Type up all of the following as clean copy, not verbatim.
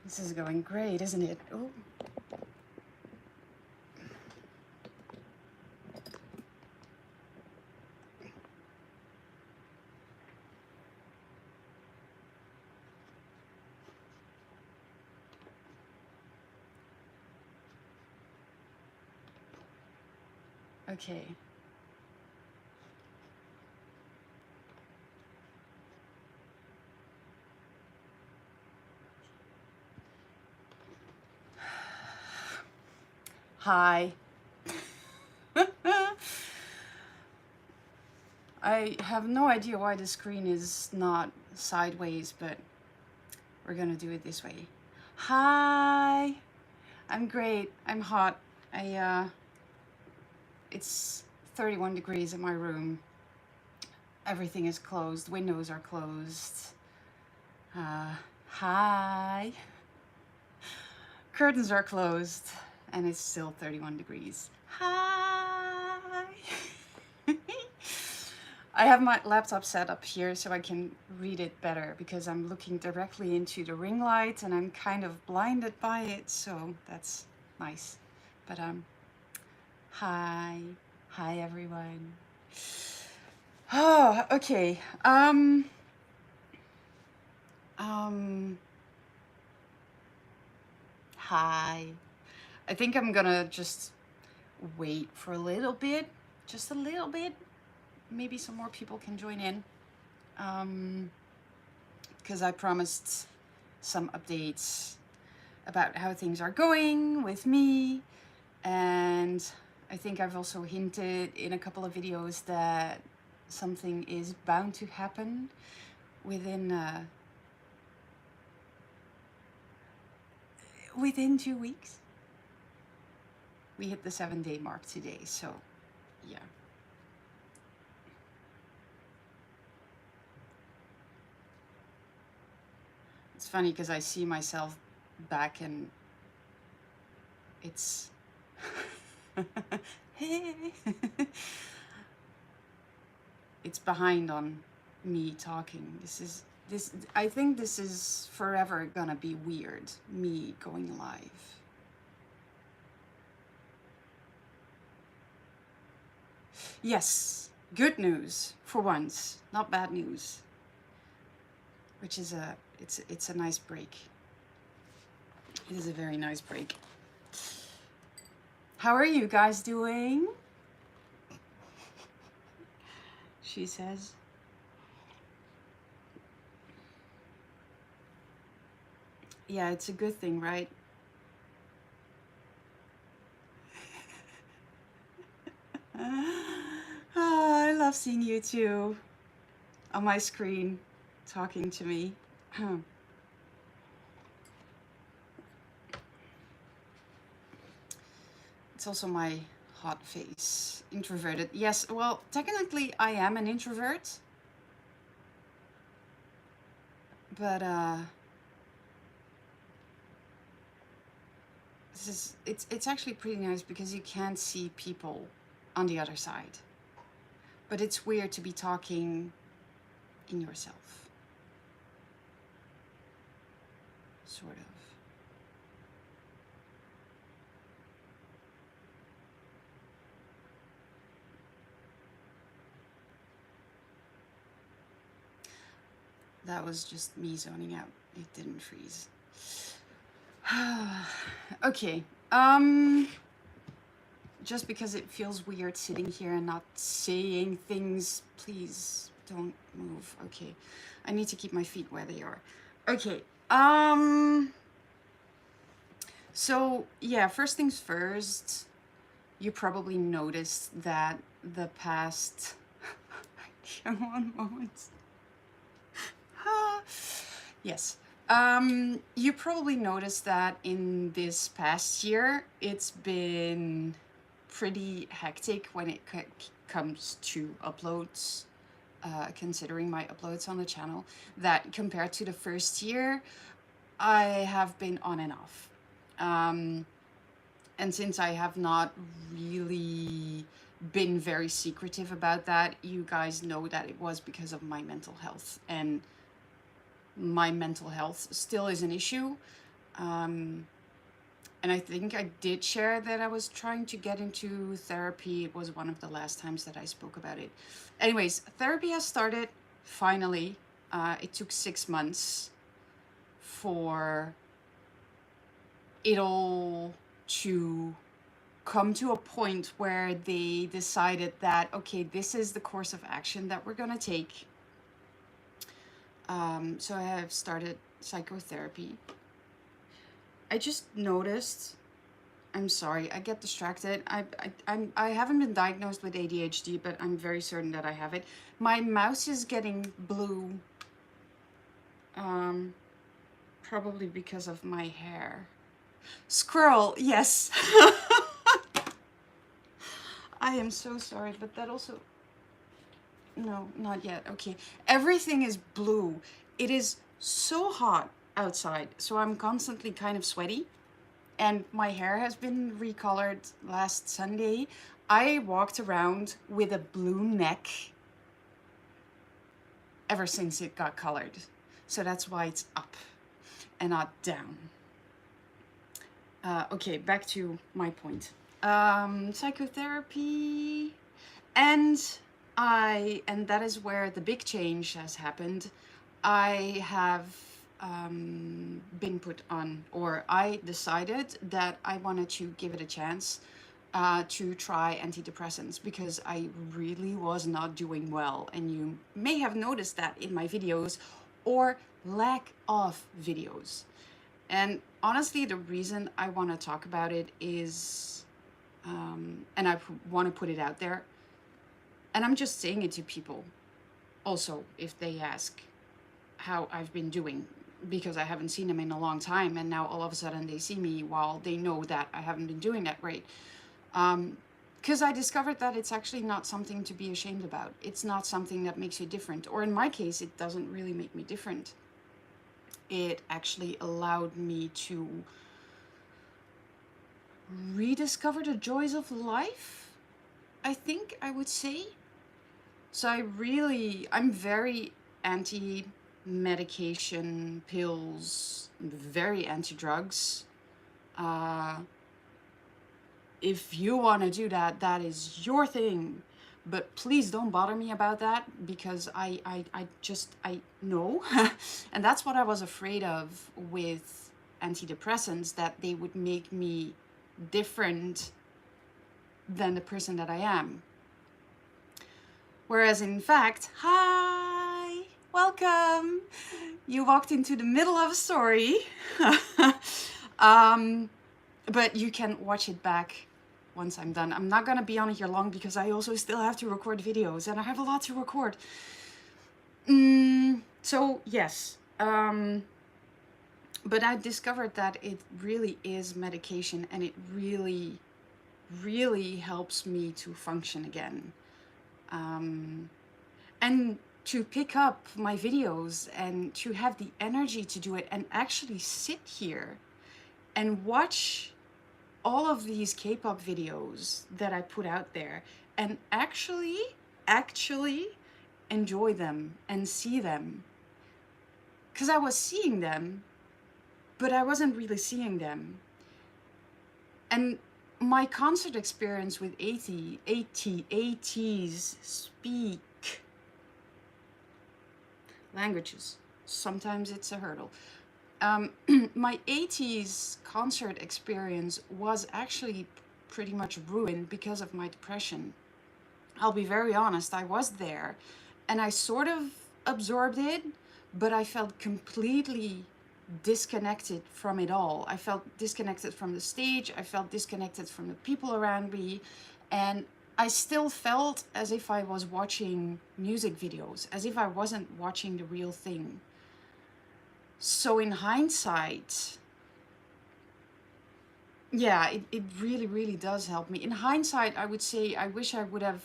This is going great, isn't it? Oh. Okay. Hi. I have no idea why the screen is not sideways, but we're gonna do it this way. Hi. I'm great. I'm hot. It's 31 degrees in my room. Everything is closed. Windows are closed. Uh, Hi. Curtains are closed, and it's still 31 degrees. Hi. I have my laptop set up here so I can read it better because I'm looking directly into the ring light and I'm kind of blinded by it, so that's nice. But hi. Hi everyone. Oh, okay. Hi. I think I'm gonna just wait for a little bit, just a little bit. Maybe some more people can join in. Because I promised some updates about how things are going with me. And I think I've also hinted in a couple of videos that something is bound to happen within 2 weeks. We hit the 7-day mark today, so yeah. It's funny because I see myself back and it's hey. It's behind on me talking. This I think this is forever gonna be weird, me going live. Yes, good news for once, not bad news. Which is it's a nice break. It is a very nice break. How are you guys doing? She says. Yeah, it's a good thing, right? Oh, I love seeing you too on my screen talking to me. It's also my hot face. Introverted. Yes, well, technically I am an introvert. But it's actually pretty nice because you can't see people on the other side. But it's weird to be talking in yourself. Sort of. That was just me zoning out. It didn't freeze. Okay. Just because it feels weird sitting here and not saying things, please don't move. Okay. I need to keep my feet where they are. Okay. So yeah, first things first, you probably noticed that the past one moment. Yes. You probably noticed that in this past year, it's been pretty hectic when it comes to uploads, considering my uploads on the channel, that compared to the first year, I have been on and off. And since I have not really been very secretive about that, you guys know that it was because of my mental health. And my mental health still is an issue. Um, and I think I did share that I was trying to get into therapy. It was one of the last times that I spoke about it. Anyways, therapy has started finally. It took 6 months for it all to come to a point where they decided that, okay, this is the course of action that we're going to take. So I have started psychotherapy. I just noticed, I'm sorry, I get distracted. I haven't been diagnosed with ADHD, but I'm very certain that I have it. My mouse is getting blue, probably because of my hair. Squirrel, yes. I am so sorry, but that also, no, not yet. Okay. Everything is blue. It is so hot outside, so I'm constantly kind of sweaty. And my hair has been recolored last Sunday. I walked around with a blue neck ever since it got colored. So that's why it's up and not down. Okay, back to my point. Psychotherapy, and that is where the big change has happened. I have been put on, or I decided that I wanted to give it a chance to try antidepressants because I really was not doing well. And you may have noticed that in my videos or lack of videos. And honestly, the reason I want to talk about it is, and I want to put it out there, and I'm just saying it to people also if they ask how I've been doing, because I haven't seen them in a long time, and now all of a sudden they see me while they know that I haven't been doing that great. Because I discovered that it's actually not something to be ashamed about. It's not something that makes you different, or in my case, it doesn't really make me different. It actually allowed me to rediscover the joys of life, I think I would say. So I'm very anti-medication, pills, very anti-drugs. If you want to do that, that is your thing. But please don't bother me about that, because I know. And that's what I was afraid of with antidepressants, that they would make me different than the person that I am. Whereas in fact, hi, welcome. You walked into the middle of a story. But you can watch it back once I'm done. I'm not gonna be on here long because I also still have to record videos and I have a lot to record. So yes, but I discovered that it really is medication, and it really, really helps me to function again. And to pick up my videos and to have the energy to do it and actually sit here and watch all of these K-pop videos that I put out there and actually enjoy them and see them. Because I was seeing them, but I wasn't really seeing them. And my concert experience with ATEEZ speak languages. Sometimes it's a hurdle. My ATEEZ concert experience was actually pretty much ruined because of my depression. I'll be very honest, I was there and I sort of absorbed it, but I felt completely disconnected from it all. I felt disconnected from the stage, I felt disconnected from the people around me, and I still felt as if I was watching music videos, as if I wasn't watching the real thing. So in hindsight, yeah, it really, really does help me. In hindsight, I would say I wish I would have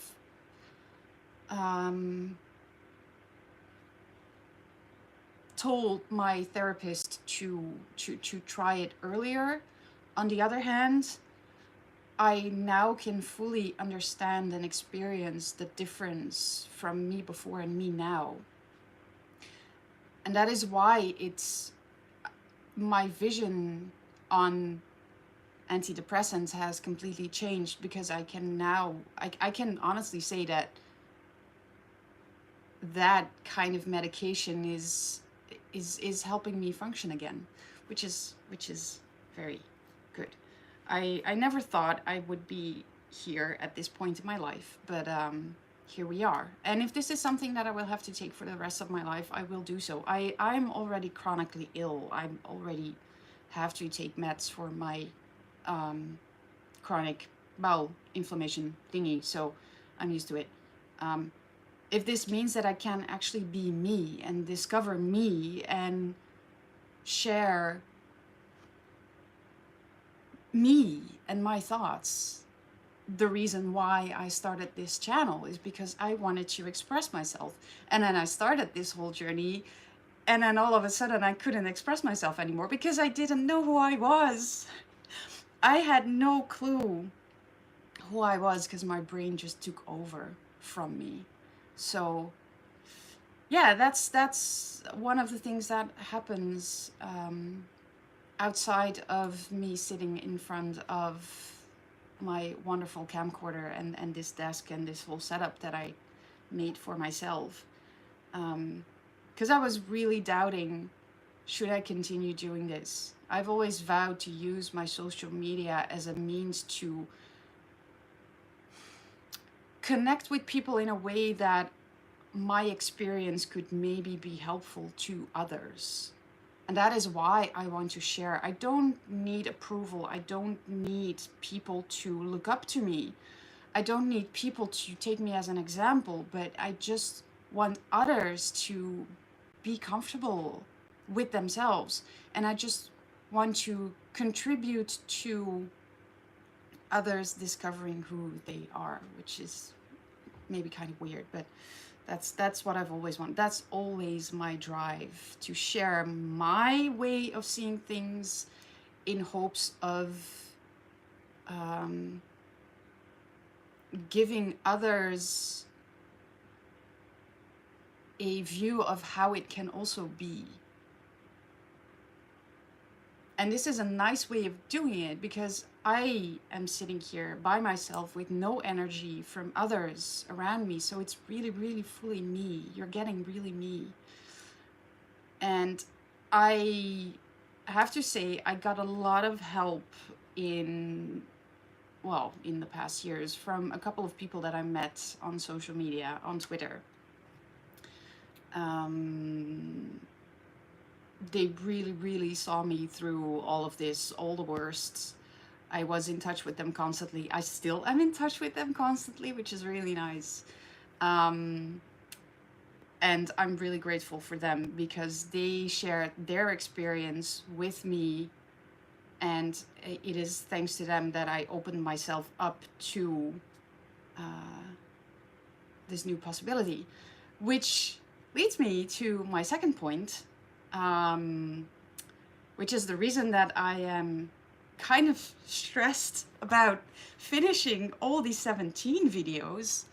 told my therapist to try it earlier. On the other hand, I now can fully understand and experience the difference from me before and me now. And that is why my vision on antidepressants has completely changed, because I can now, I can honestly say that that kind of medication is helping me function again, which is very good. I never thought I would be here at this point in my life, but here we are. And if this is something that I will have to take for the rest of my life, I will do so. I'm already chronically ill. I'm already have to take meds for my chronic bowel inflammation thingy, so I'm used to it. Um, if this means that I can actually be me and discover me and share me and my thoughts, the reason why I started this channel is because I wanted to express myself. And then I started this whole journey, and then all of a sudden I couldn't express myself anymore because I didn't know who I was. I had no clue who I was because my brain just took over from me. So yeah, that's one of the things that happens outside of me sitting in front of my wonderful camcorder and this desk and this whole setup that I made for myself. Because I was really doubting, should I continue doing this? I've always vowed to use my social media as a means to connect with people in a way that my experience could maybe be helpful to others. And that is why I want to share. I don't need approval. I don't need people to look up to me. I don't need people to take me as an example, but I just want others to be comfortable with themselves. And I just want to contribute to others discovering who they are, which is maybe kind of weird, but that's what I've always wanted. That's always my drive, to share my way of seeing things in hopes of giving others a view of how it can also be. And this is a nice way of doing it because I am sitting here by myself with no energy from others around me. So it's really, really fully me. You're getting really me. And I have to say, I got a lot of help in the past years from a couple of people that I met on social media, on Twitter. They really, really saw me through all of this, all the worst. I was in touch with them constantly. I still am in touch with them constantly, which is really nice. And I'm really grateful for them because they shared their experience with me. And it is thanks to them that I opened myself up to this new possibility, which leads me to my second point, which is the reason that I am kind of stressed about finishing all these 17 videos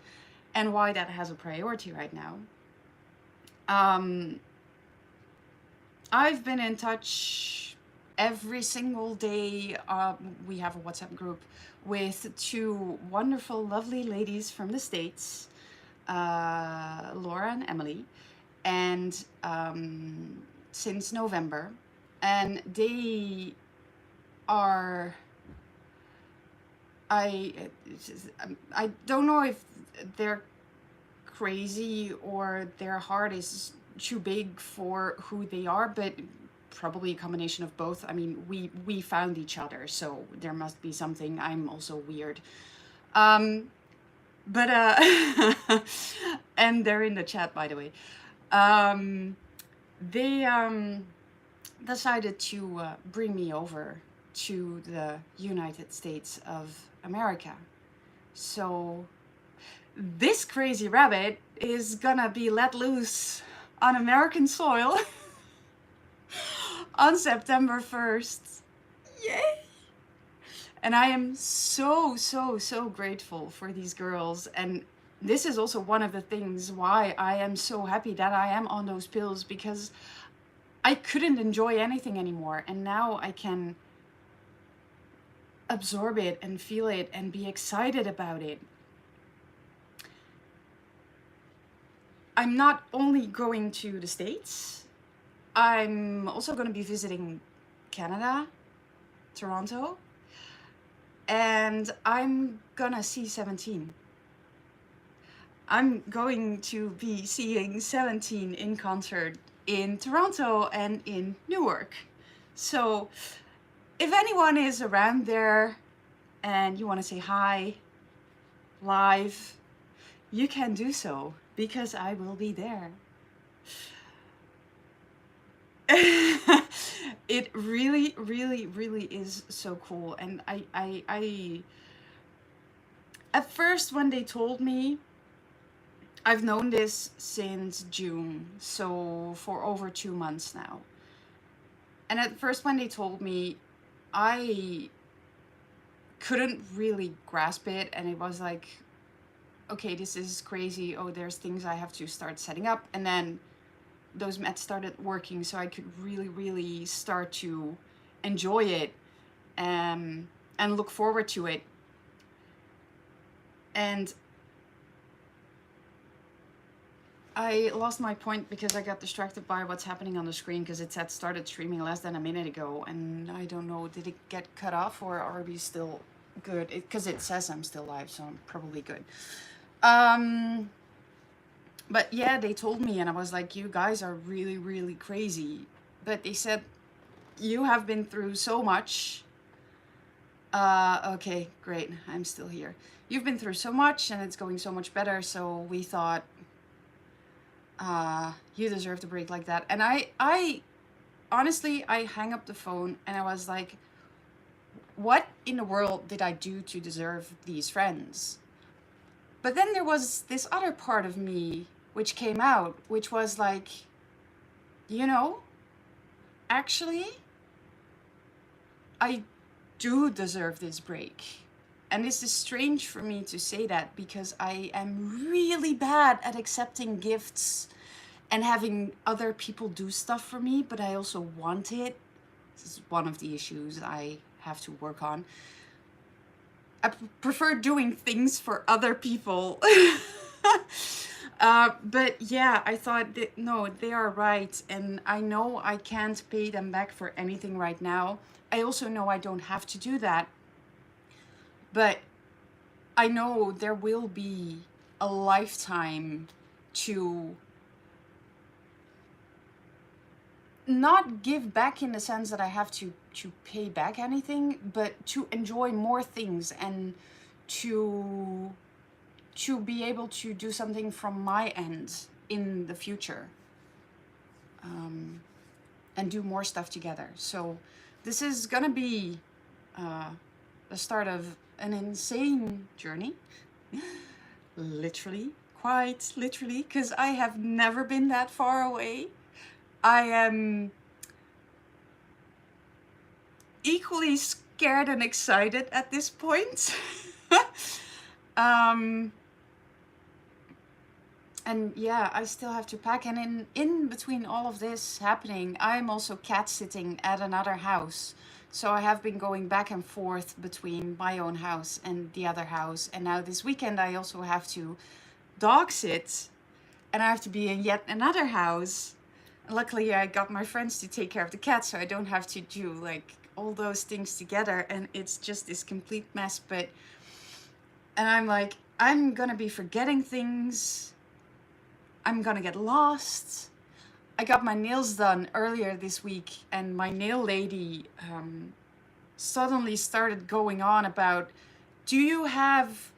and why that has a priority right now. I've been in touch every single day. We have a WhatsApp group with two wonderful, lovely ladies from the States, Laura and Emily, and since November, and they are, I don't know if they're crazy or their heart is too big for who they are, but probably a combination of both. I mean, we found each other, so there must be something. I'm also weird. But and they're in the chat, by the way. They decided to bring me over to the United States of America. So this crazy rabbit is gonna be let loose on American soil on September 1st. Yay! And I am so, so, so grateful for these girls. And this is also one of the things why I am so happy that I am on those pills, because I couldn't enjoy anything anymore, and now I can absorb it and feel it and be excited about it. I'm not only going to the States, I'm also going to be visiting Canada, Toronto, and I'm gonna see 17. I'm going to be seeing 17 in concert in Toronto and in Newark. So if anyone is around there and you want to say hi live, you can do so because I will be there. It really, really, really is so cool. And I at first when they told me, I've known this since June, so for over 2 months now. And at first when they told me, I couldn't really grasp it, and it was like, okay, this is crazy. Oh, there's things I have to start setting up. And then those meds started working, so I could really, really start to enjoy it and look forward to it. And I lost my point because I got distracted by what's happening on the screen, because it said started streaming less than a minute ago, and I don't know, did it get cut off or are we still good? Because it says I'm still live, so I'm probably good. But yeah, they told me, and I was like, you guys are really, really crazy. But they said, you have been through so much. Okay, great, I'm still here. You've been through so much and it's going so much better, so we thought you deserve a break like that. And I honestly, I hang up the phone and I was like, what in the world did I do to deserve these friends? But then there was this other part of me which came out, which was like, you know, actually, I do deserve this break. And this is strange for me to say that because I am really bad at accepting gifts and having other people do stuff for me, but I also want it. This is one of the issues I have to work on. I prefer doing things for other people. But yeah, I thought that, no, they are right. And I know I can't pay them back for anything right now. I also know I don't have to do that. But I know there will be a lifetime to not give back in the sense that I have to pay back anything, but to enjoy more things and to be able to do something from my end in the future, and do more stuff together. So this is gonna be the start of an insane journey. Literally, quite literally, because I have never been that far away. I am equally scared and excited at this point. And yeah, I still have to pack. And in between all of this happening, I'm also cat sitting at another house. So I have been going back and forth between my own house and the other house. And now this weekend, I also have to dog sit, and I have to be in yet another house. Luckily, I got my friends to take care of the cat, so I don't have to do like all those things together, and it's just this complete mess. And I'm like, I'm gonna be forgetting things. I'm gonna get lost. I got my nails done earlier this week, and my nail lady suddenly started going on about, do you have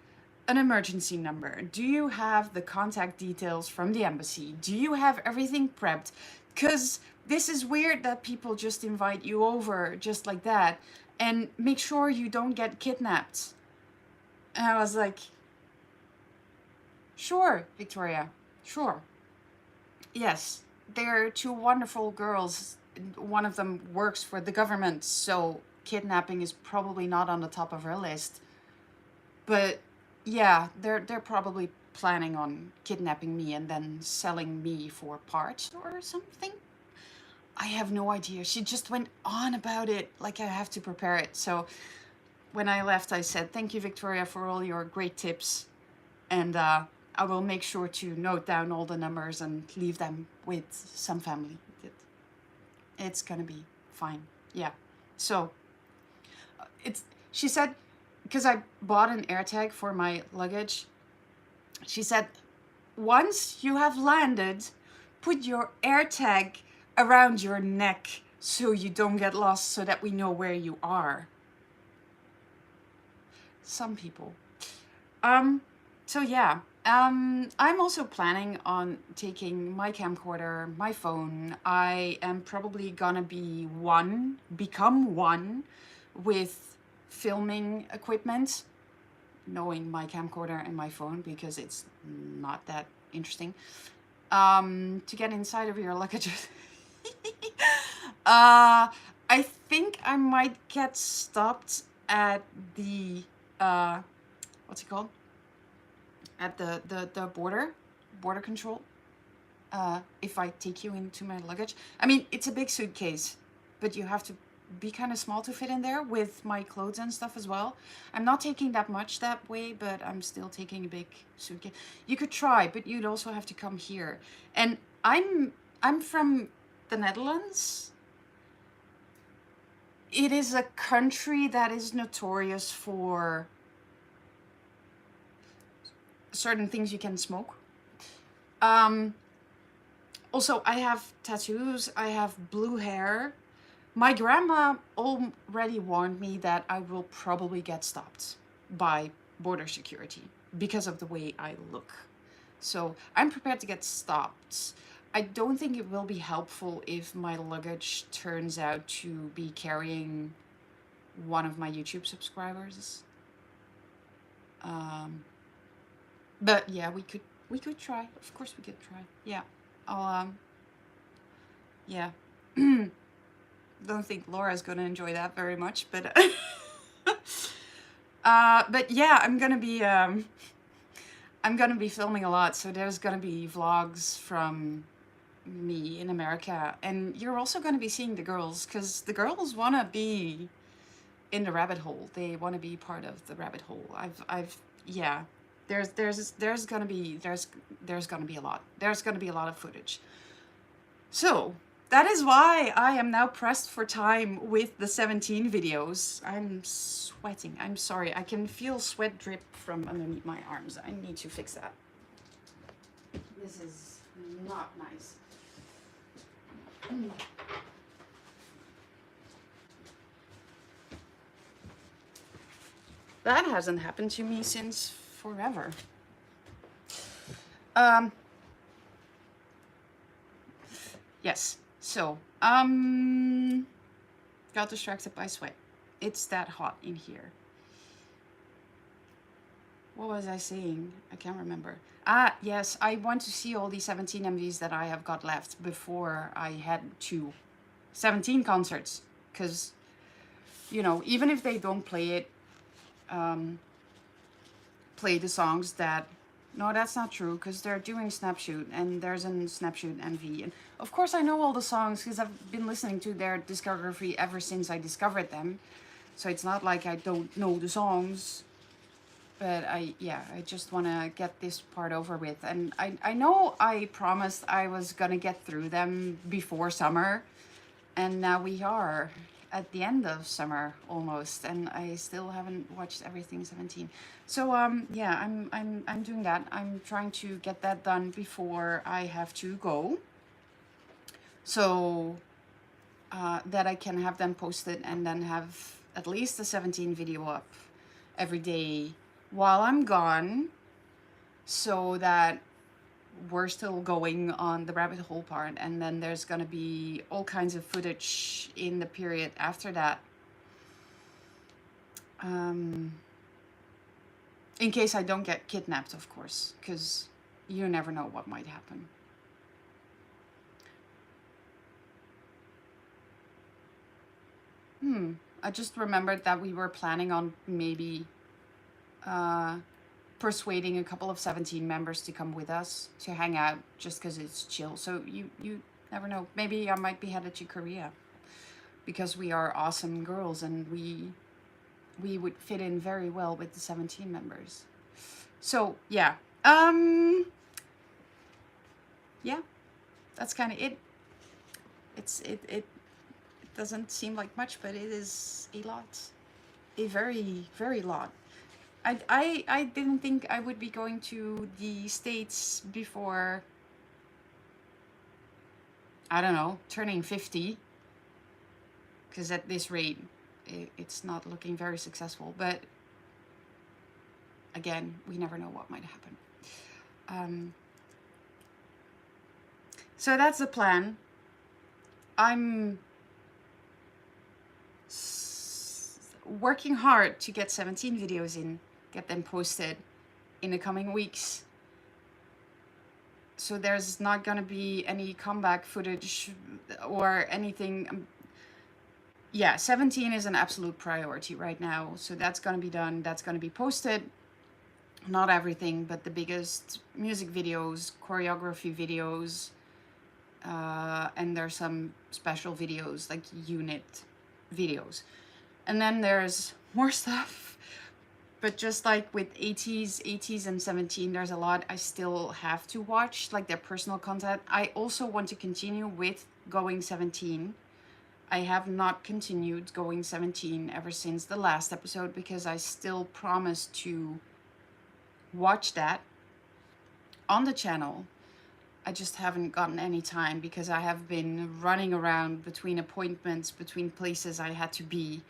an emergency number? Do you have the contact details from the embassy? Do you have everything prepped? Because this is weird that people just invite you over just like that, and make sure you don't get kidnapped. And I was like, sure, Victoria, sure. Yes, they're two wonderful girls. One of them works for the government, so kidnapping is probably not on the top of her list. But yeah, they're probably planning on kidnapping me and then selling me for parts or something. I have no idea. She just went on about it like I have to prepare it. So when I left, I said, thank you, Victoria, for all your great tips. And I will make sure to note down all the numbers and leave them with some family. It's gonna be fine. Yeah. So it's, she said, because I bought an AirTag for my luggage, she said, once you have landed, put your AirTag around your neck so you don't get lost, so that we know where you are. Some people. So yeah, I'm also planning on taking my camcorder, my phone. I am probably gonna become one with filming equipment, knowing my camcorder and my phone, because it's not that interesting. To get inside of your luggage. I think I might get stopped at the, what's it called? At the border control, if I take you into my luggage. I mean, it's a big suitcase, but you have to be kind of small to fit in there with my clothes and stuff as well. I'm not taking that much that way, but I'm still taking a big suitcase. You could try, but you'd also have to come here. And I'm from the Netherlands. It is a country that is notorious for certain things you can smoke. Also, I have tattoos, I have blue hair. My grandma already warned me that I will probably get stopped by border security because of the way I look. So I'm prepared to get stopped. I don't think it will be helpful if my luggage turns out to be carrying one of my YouTube subscribers. But yeah, we could try. Of course we could try. Yeah. I'll yeah. Don't think Laura's gonna enjoy that very much, but but yeah, I'm gonna be filming a lot, so there's gonna be vlogs from me in America, and you're also gonna be seeing the girls, because the girls wanna be in the rabbit hole. They wanna be part of the rabbit hole. Yeah. There's gonna be a lot. There's gonna be a lot of footage. So that is why I am now pressed for time with the 17 videos. I'm sweating. I'm sorry. I can feel sweat drip from underneath my arms. I need to fix that. This is not nice. That hasn't happened to me since forever. Yes. So, got distracted by sweat. It's that hot in here. What was I saying? I can't remember. Ah, yes, I want to see all the 17 MVs that I have got left before I head to 17 concerts. Because, you know, even if they don't play it, play the songs that... No, that's not true, because they're doing Snapshoot, and there's a Snapshoot MV. And of course I know all the songs, because I've been listening to their discography ever since I discovered them. So it's not like I don't know the songs. But I just want to get this part over with. And I know I promised I was going to get through them before summer. And now we are at the end of summer almost. And I still haven't watched everything 17. So yeah, I'm doing that. I'm trying to get that done before I have to go. So that I can have them posted and then have at least a 17 video up every day while I'm gone, so that we're still going on the rabbit hole part, and then there's gonna be all kinds of footage in the period after that. In case I don't get kidnapped, of course, because you never know what might happen. I just remembered that we were planning on maybe persuading a couple of 17 members to come with us to hang out, just because it's chill. So you Never know. Maybe I might be headed to Korea because we are awesome girls and we would fit in very well with the 17 members. So yeah, yeah, that's kind of it. It doesn't seem like much, but it is a lot, a very lot. I didn't think I would be going to the States before, I don't know, turning 50, because at this rate it's not looking very successful, but again, we never know what might happen. So that's the plan. I'm working hard to get 17 videos in, get them posted in the coming weeks. So there's not gonna be any comeback footage or anything. Yeah, 17 is an absolute priority right now. So that's gonna be done, that's gonna be posted. Not everything, but the biggest music videos, choreography videos, and there's some special videos like unit videos. And then there's more stuff, but just like with 80s and 17, there's a lot I still have to watch, like their personal content. I also want to continue with Going 17. I have not continued Going 17 ever since the last episode because I still promised to watch that on the channel. I just haven't gotten any time because I have been running around between appointments, between places I had to be.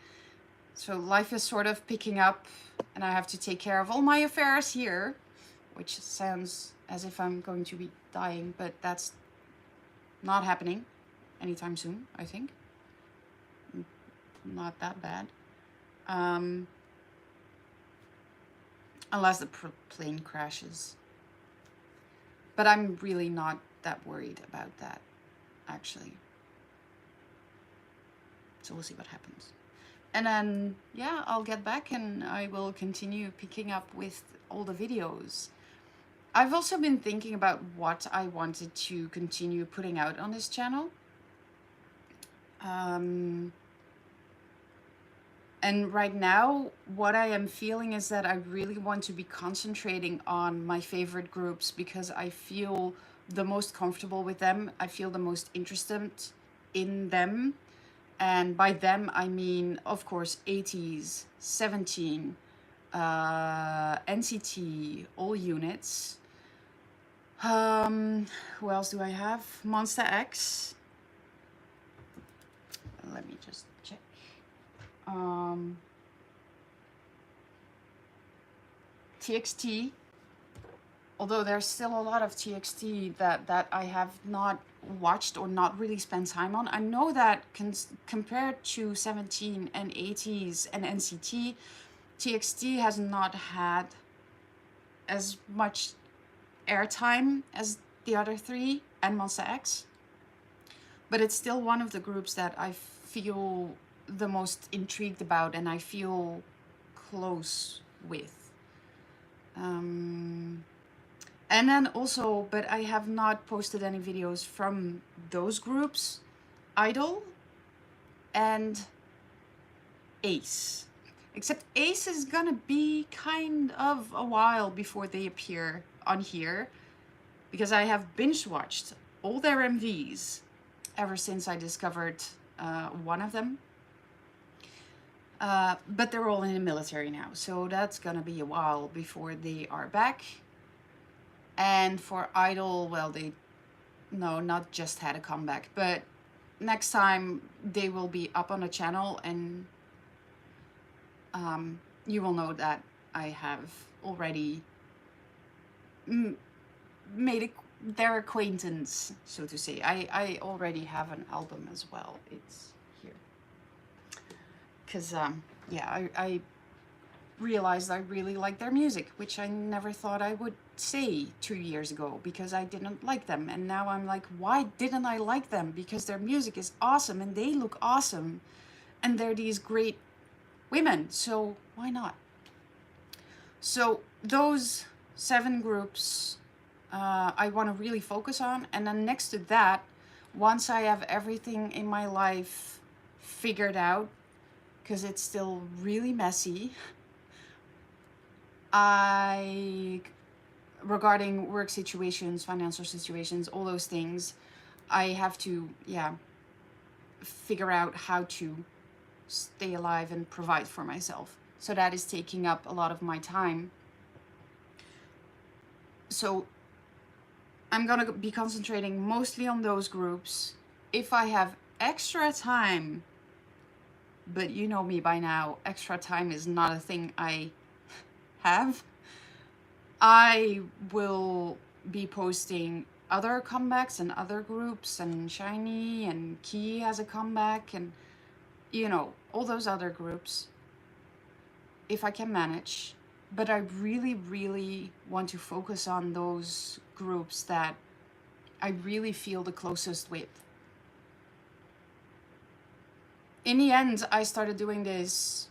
So life is sort of picking up and I have to take care of all my affairs here, which sounds as if I'm going to be dying, but that's not happening anytime soon, I think. Not that bad. Unless the plane crashes. But I'm really not that worried about that, actually. So we'll see what happens. And then, yeah, I'll get back and I will continue picking up with all the videos. I've also been thinking about what I wanted to continue putting out on this channel. And right now, what I am feeling is that I really want to be concentrating on my favorite groups because I feel the most comfortable with them. I feel the most interested in them. And by them, I mean, of course, 80s, 17, NCT, all units. Who else do I have? Monster X. Let me just check. TXT, although there's still a lot of TXT that I have not watched or not really spent time on. I know that compared to 17 and 80s and NCT, TXT has not had as much airtime as the other three and Monster X, but it's still one of the groups that I feel the most intrigued about and I feel close with. And then also, but I have not posted any videos from those groups, Idol and Ace. Except Ace is gonna be kind of a while before they appear on here because I have binge watched all their MVs ever since I discovered one of them. But they're all in the military now, so that's gonna be a while before they are back. And for Idol, well, not just had a comeback, but next time they will be up on the channel and you will know that I have already made their acquaintance, so to say. I already have an album as well. It's here. Because, yeah, I realized I really like their music, which I never thought I would say 2 years ago because I didn't like them. And now I'm like, why didn't I like them? Because their music is awesome and they look awesome. And they're these great women, so why not? So those 7 groups I want to really focus on. And then next to that, once I have everything in my life figured out, because it's still really messy, I, regarding work situations, financial situations, all those things, I have to, yeah, figure out how to stay alive and provide for myself. So that is taking up a lot of my time. So I'm gonna be concentrating mostly on those groups. If I have extra time, but you know me by now, extra time is not a thing I have, I will be posting other comebacks and other groups, and Shiny and Key has a comeback, and you know, all those other groups, if I can manage. But I really, really want to focus on those groups that I really feel the closest with. In the end, I started doing this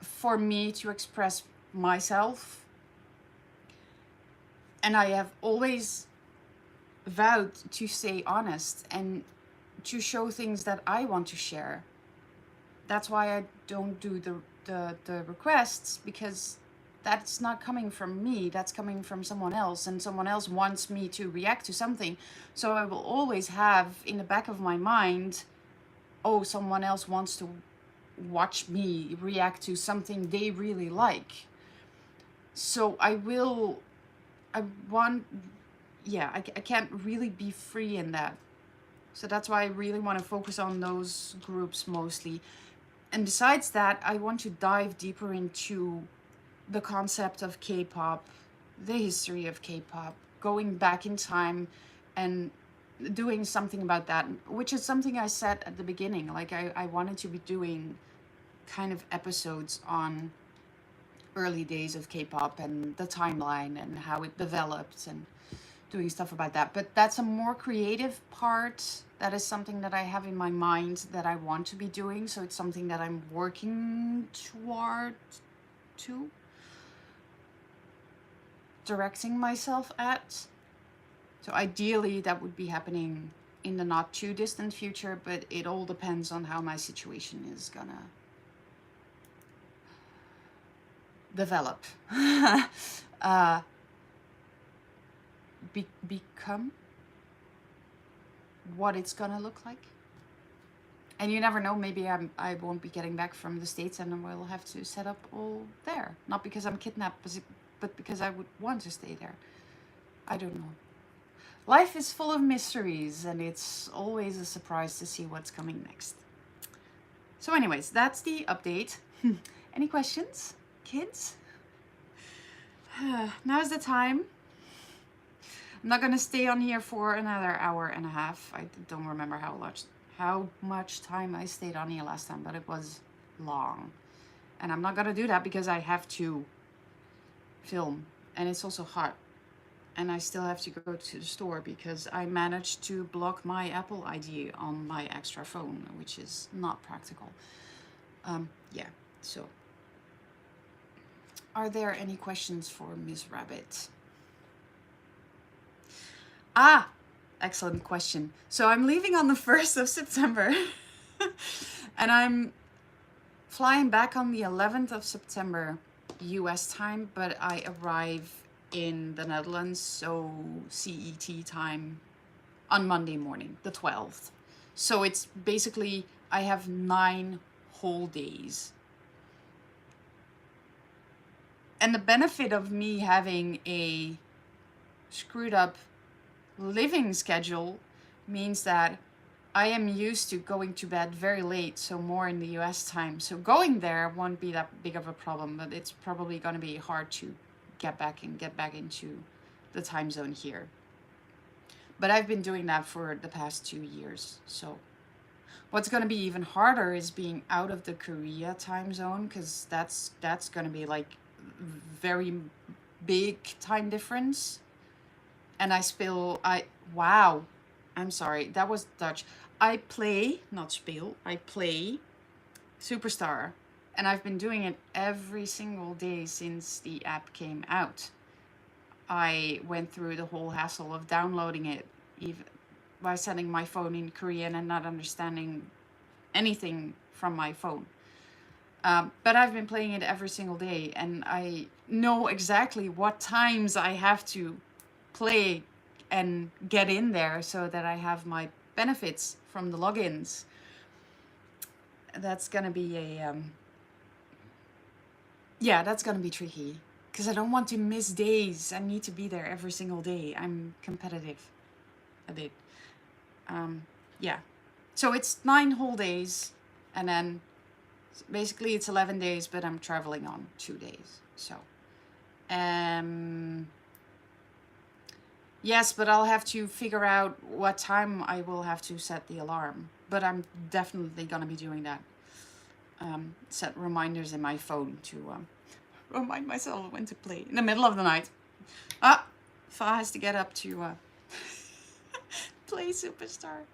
for me to express myself. And I have always vowed to stay honest and to show things that I want to share. That's why I don't do the requests, because that's not coming from me, that's coming from someone else, and someone else wants me to react to something. So I will always have in the back of my mind, oh, someone else wants to watch me react to something they really like. So I want, yeah, I can't really be free in that. So that's why I really want to focus on those groups mostly. And besides that, I want to dive deeper into the concept of K-pop, the history of K-pop, going back in time and doing something about that, which is something I said at the beginning. Like I wanted to be doing kind of episodes on early days of K-pop and the timeline and how it developed, and doing stuff about that. But that's a more creative part. That is something that I have in my mind that I want to be doing. So it's something that I'm working toward, to directing myself at. So ideally that would be happening in the not too distant future, but it all depends on how my situation is gonna develop. uh, become what it's gonna look like. And you never know, maybe I won't be getting back from the States and we'll have to set up all there. Not because I'm kidnapped, but because I would want to stay there. I don't know. Life is full of mysteries, and it's always a surprise to see what's coming next. So anyways, that's the update. Any questions, kids? Now's the time. I'm not gonna stay on here for another hour and a half. I don't remember how much time I stayed on here last time, but it was long. And I'm not gonna do that because I have to film, and it's also hot. And I still have to go to the store because I managed to block my Apple ID on my extra phone, which is not practical. Yeah, so. Are there any questions for Ms. Rabbit? Ah, excellent question. So I'm leaving on the 1st of September and I'm flying back on the 11th of September US time, but I arrive in the Netherlands, so CET time, on Monday morning, the 12th. So it's basically, I have 9 whole days. And the benefit of me having a screwed up living schedule means that I am used to going to bed very late, so more in the US time. So going there won't be that big of a problem, but it's probably going to be hard to get back into the time zone here. But I've been doing that for the past 2 years. So what's going to be even harder is being out of the Korea time zone, because that's going to be like very big time difference. And wow, I'm sorry, that was Dutch. I play Superstar, and I've been doing it every single day since the app came out. I went through the whole hassle of downloading it, even by setting my phone in Korean and not understanding anything from my phone. But I've been playing it every single day, and I know exactly what times I have to play and get in there so that I have my benefits from the logins. That's gonna be yeah, that's gonna be tricky because I don't want to miss days. I need to be there every single day. I'm competitive a bit. Um, yeah. So it's 9 whole days, and then basically it's 11 days, but I'm traveling on 2 days. So, um, yes, but I'll have to figure out what time I will have to set the alarm. But I'm definitely gonna be doing that. Set reminders in my phone to remind myself when to play in the middle of the night. Ah, Fa has to get up to play Superstar.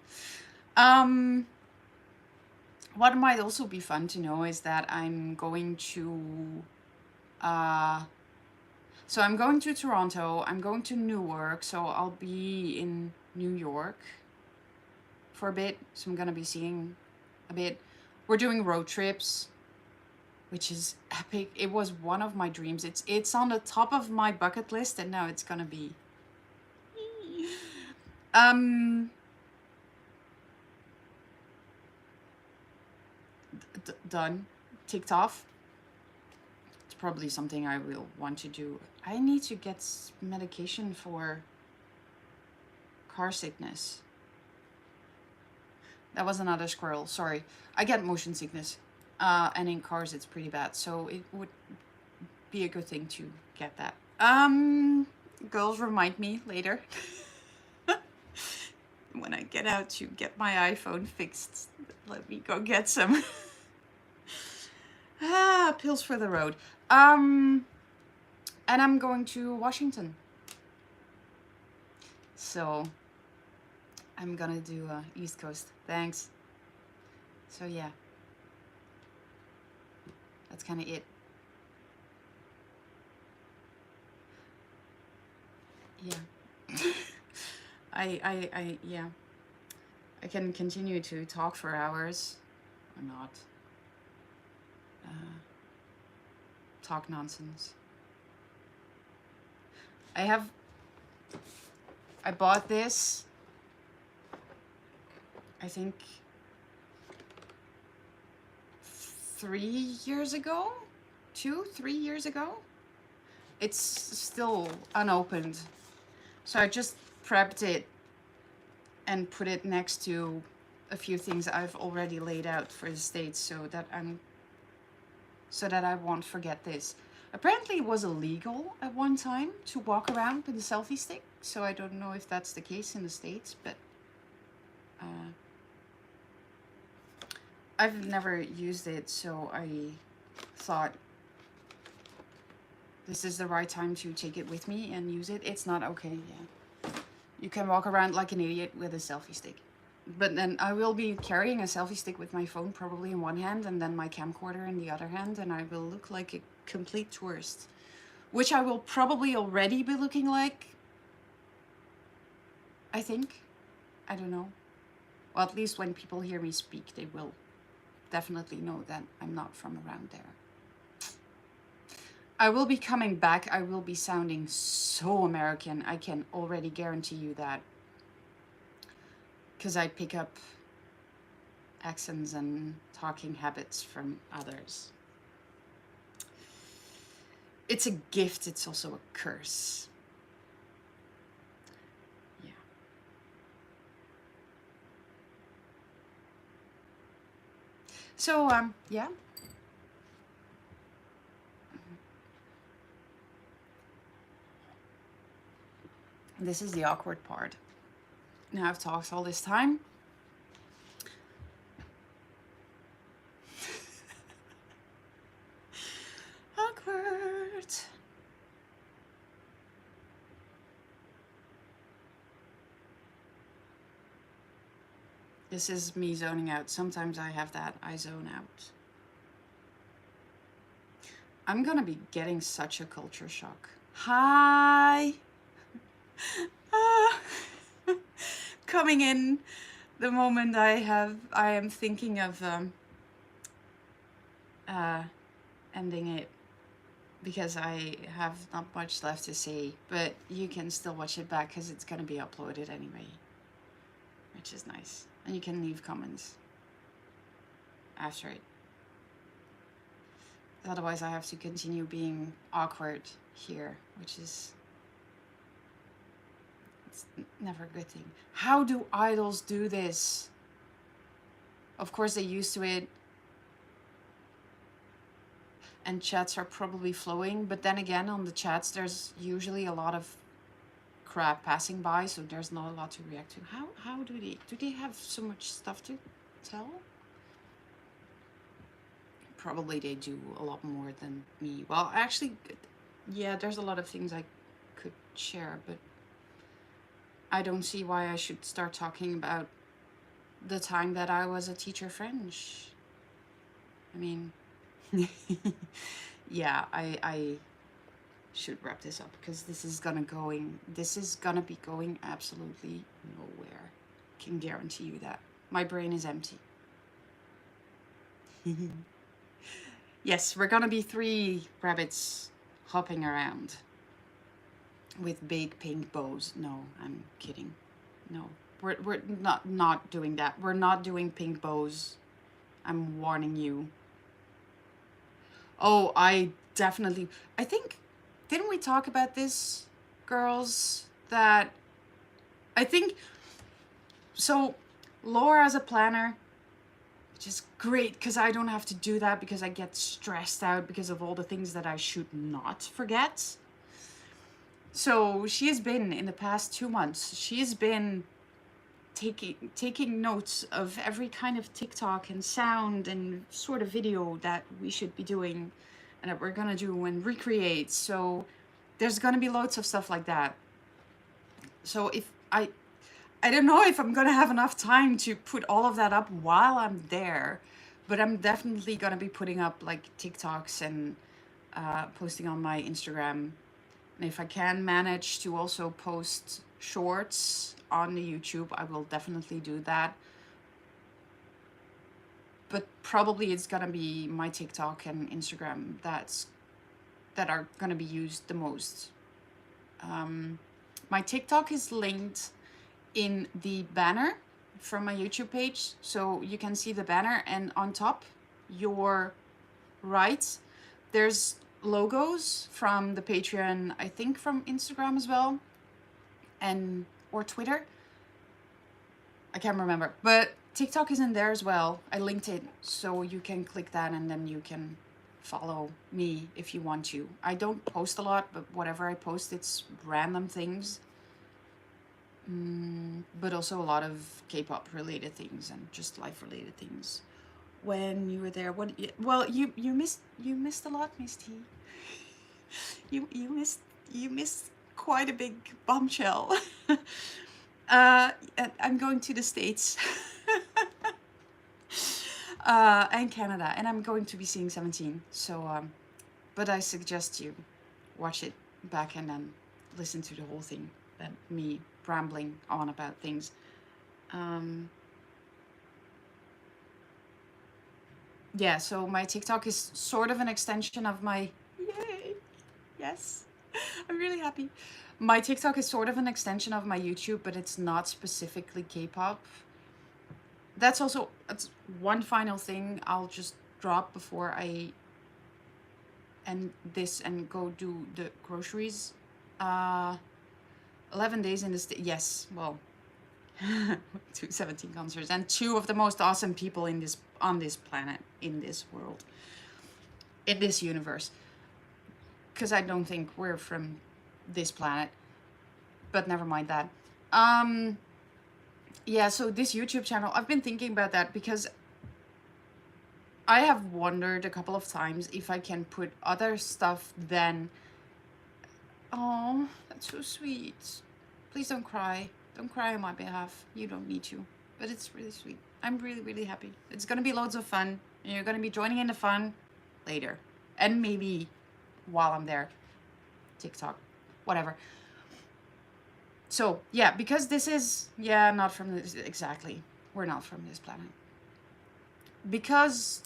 What might also be fun to know is that I'm going to so I'm going to Toronto, I'm going to Newark, so I'll be in New York for a bit. So I'm gonna be seeing a bit. We're doing road trips, which is epic. It was one of my dreams. It's on the top of my bucket list, and now it's gonna be done, ticked off. It's probably something I will want to do. I need to get medication for car sickness. That was another squirrel, sorry. I get motion sickness, and in cars it's pretty bad, so it would be a good thing to get that. Girls, remind me later. When I get out to get my iPhone fixed, let me go get some. Pills for the road. And I'm going to Washington. So I'm gonna do East Coast. Thanks. So yeah, that's kind of it. Yeah. Yeah. I can continue to talk for hours or not. Talk nonsense. I bought this, I think 3 years ago? 2, 3 years ago? It's still unopened. So I just prepped it and put it next to a few things I've already laid out for the States so that I won't forget this. Apparently it was illegal at one time to walk around with a selfie stick, so I don't know if that's the case in the States, but I've never used it, so I thought this is the right time to take it with me and use it. It's not okay, yeah. You can walk around like an idiot with a selfie stick. But then I will be carrying a selfie stick with my phone probably in one hand and then my camcorder in the other hand, and I will look like a complete tourist. Which I will probably already be looking like, I think. I don't know. Well, at least when people hear me speak, they will definitely know that I'm not from around there. I will be coming back. I will be sounding so American. I can already guarantee you that. Because I pick up accents and talking habits from others. It's a gift, it's also a curse. Yeah. So, yeah. This is the awkward part. Now I've talked all this time. Awkward. This is me zoning out. Sometimes I have that. I zone out. I'm gonna be getting such a culture shock. Hi! coming in the moment I am thinking of uh, ending it, because I have not much left to say, but you can still watch it back because it's gonna be uploaded anyway, which is nice. And you can leave comments after it. Otherwise I have to continue being awkward here, which is, it's never a good thing. How do idols do this? Of course they're used to it, and chats are probably flowing, but then again, on the chats there's usually a lot of crap passing by, so there's not a lot to react to. How do they have so much stuff to tell? Probably they do a lot more than me. Well, actually, yeah, there's a lot of things I could share, but I don't see why I should start talking about the time that I was a teacher French. I mean, yeah, I should wrap this up, because this is gonna be going absolutely nowhere. Can guarantee you that. My brain is empty. Yes, we're gonna be 3 rabbits hopping around with big pink bows. No, I'm kidding. No, we're not doing that. We're not doing pink bows. I'm warning you. Oh, I think, didn't we talk about this, girls? That I think, so Laura as a planner, which is great because I don't have to do that, because I get stressed out because of all the things that I should not forget. So she has been, in the past 2 months, she has been taking notes of every kind of TikTok and sound and sort of video that we should be doing and that we're gonna do and recreate. So there's gonna be loads of stuff like that. So if I don't know if I'm gonna have enough time to put all of that up while I'm there, but I'm definitely gonna be putting up like TikToks and posting on my Instagram. And if I can manage to also post shorts on the YouTube, I will definitely do that. But probably it's gonna be my TikTok and Instagram that are gonna be used the most. My TikTok is linked in the banner from my YouTube page, so you can see the banner, and on top, your right, there's logos from the Patreon, I think from Instagram as well, and or Twitter. I can't remember, but TikTok is in there as well. I linked it, so you can click that and then you can follow me if you want to. I don't post a lot, but whatever I post, it's random things. But also a lot of K-pop related things and just life related things. When you were there, well, you missed a lot, Miss T. You missed quite a big bombshell. I'm going to the States and Canada, and I'm going to be seeing 17. So, but I suggest you watch it back and then listen to the whole thing, than me rambling on about things. Yeah, so my TikTok is sort of an extension of my, yay, yes, I'm really happy. My TikTok is sort of an extension of my YouTube, but it's not specifically K-pop. That's one final thing I'll just drop before I end this and go do the groceries. 11 days in the yes, well, 217 concerts and 2 of the most awesome people on this planet, in this world, in this universe. Because I don't think we're from this planet, but never mind that. Yeah, so this YouTube channel, I've been thinking about that because I have wondered a couple of times if I can put other stuff than... Oh, that's so sweet. Please don't cry. Don't cry on my behalf. You don't need to. But it's really sweet. I'm really, really happy. It's gonna be loads of fun. And you're gonna be joining in the fun later. And maybe while I'm there. TikTok. Whatever. So yeah, because this is, yeah, not from this, exactly. We're not from this planet. Because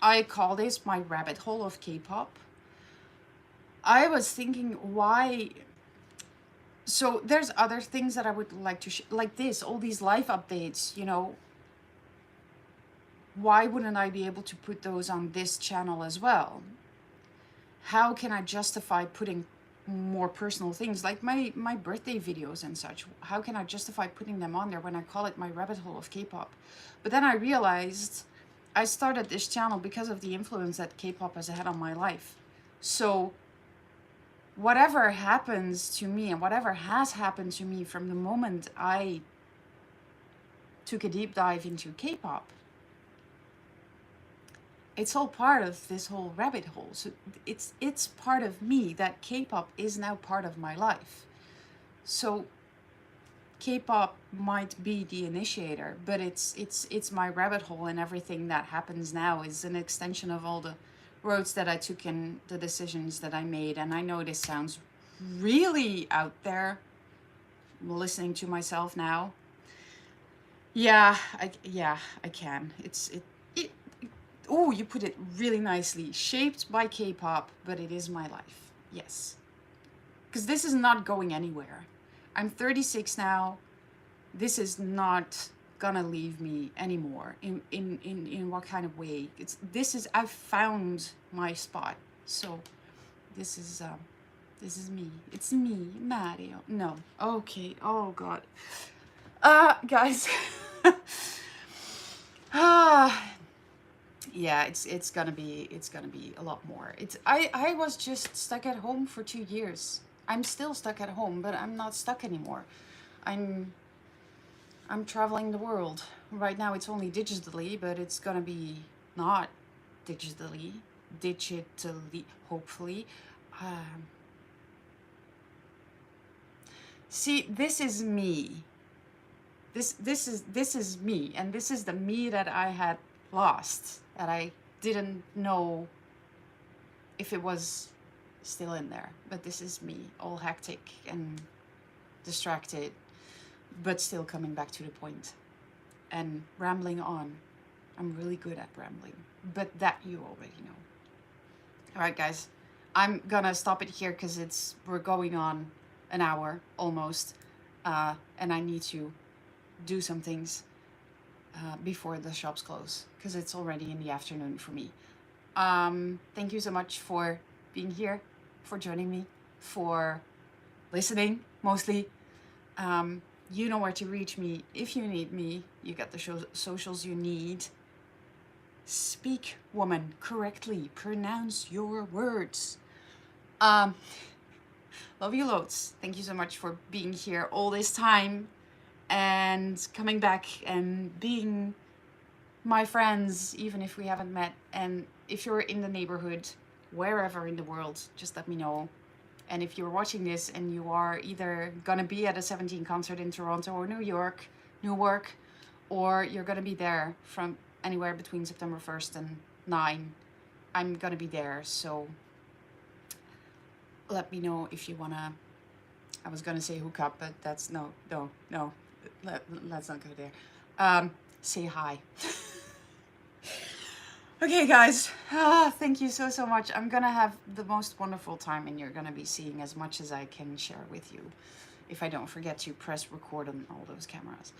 I call this my rabbit hole of K-pop, I was thinking why. So there's other things that I would like to like this, all these live updates, you know. Why wouldn't I be able to put those on this channel as well? How can I justify putting more personal things like my birthday videos and such? How can I justify putting them on there when I call it my rabbit hole of K-pop? But then I realized I started this channel because of the influence that K-pop has had on my life. So whatever happens to me and whatever has happened to me from the moment I took a deep dive into K-pop, it's all part of this whole rabbit hole. So it's part of me that K-pop is now part of my life. So K-pop might be the initiator, but it's my rabbit hole, and everything that happens now is an extension of all the roads that I took and the decisions that I made. And I know this sounds really out there, listening to myself now. Yeah, I can. It oh, you put it really nicely. Shaped by K-pop, but it is my life. Yes. Because this is not going anywhere. I'm 36 now. This is not gonna leave me anymore. In what kind of way? I've found my spot. So this is me. It's me, Mario. No. Okay. Oh God. Guys. Yeah, it's gonna be a lot more. I was just stuck at home for 2 years. I'm still stuck at home, but I'm not stuck anymore. I'm traveling the world. Right now it's only digitally, but it's gonna be not digitally. Digitally, hopefully. Um, See, this is me. This is me, and this is the me that I had lost, that I didn't know if it was still in there. But this is me, all hectic and distracted, but still coming back to the point and rambling on. I'm really good at rambling, but that you already know. All right, guys, I'm gonna stop it here because we're going on an hour almost, and I need to do some things before the shops close because it's already in the afternoon for me. Thank you so much for being here, for joining me, for listening mostly. You know where to reach me if you need me. You got the socials you need. Speak, woman, correctly. Pronounce your words. Love you loads. Thank you so much for being here all this time and coming back and being my friends, even if we haven't met. And if you're in the neighborhood, wherever in the world, just let me know. And if you're watching this and you are either gonna be at a 17 concert in Toronto or Newark, or you're gonna be there from anywhere between September 1st and 9, I'm gonna be there. So let me know if you wanna, I was gonna say hook up, but that's no. Let's not go there. Say hi. Okay, guys. Thank you so much. I'm gonna have the most wonderful time, and you're gonna be seeing as much as I can share with you, if I don't forget to press record on all those cameras.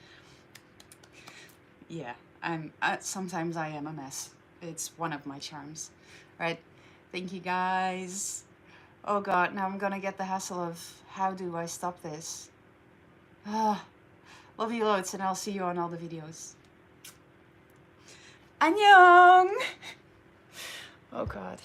Yeah, sometimes I am a mess. It's one of my charms. Right? Thank you, guys. Oh God, now I'm gonna get the hassle of how do I stop this? Love you loads, and I'll see you on all the videos. Annyeong! Oh God.